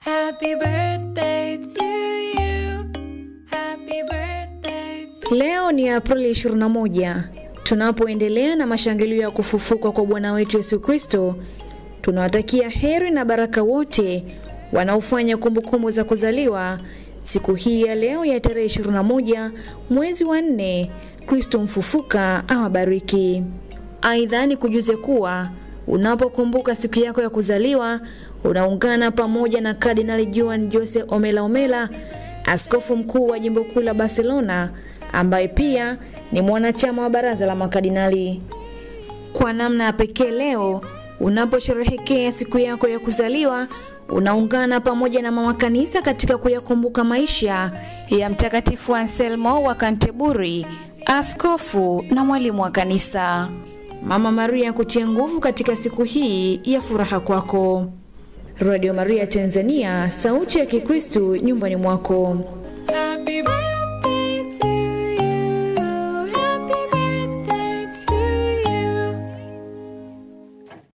Happy birthday to you. Happy birthday to you. Leo ni Aprili 21. Tunapoendelea na mashangilio ya kufufuka kwa Bwana wetu Yesu Kristo, tunawatakia heri na baraka wote wanaofanya kumbukumbu za kuzaliwa siku hii ya leo ya tarehe 21 mwezi wa 4. Kristo mfufuka awabariki. Aidha ni kujuze kuwa unapokumbuka siku yako ya kuzaliwa, unaungana pamoja na Kardinali Juan Jose Omella Omella, askofu mkuu wa jimbo kuu la Barcelona, ambaye pia ni mwanachama wa baraza la makardinali. Kwa namna ya pekee leo, unaposherehekea siku yako ya kuzaliwa, unaungana pamoja na mama kanisa katika kuyakumbuka maisha ya Mtakatifu Anselmo wa Canterbury, askofu na mwalimu wa kanisa. Mama Maria kutia nguvu katika siku hii ya furaha kwako. Radio Maria Tanzania, sauti ya Kikristo nyumbani mwako. Happy birthday.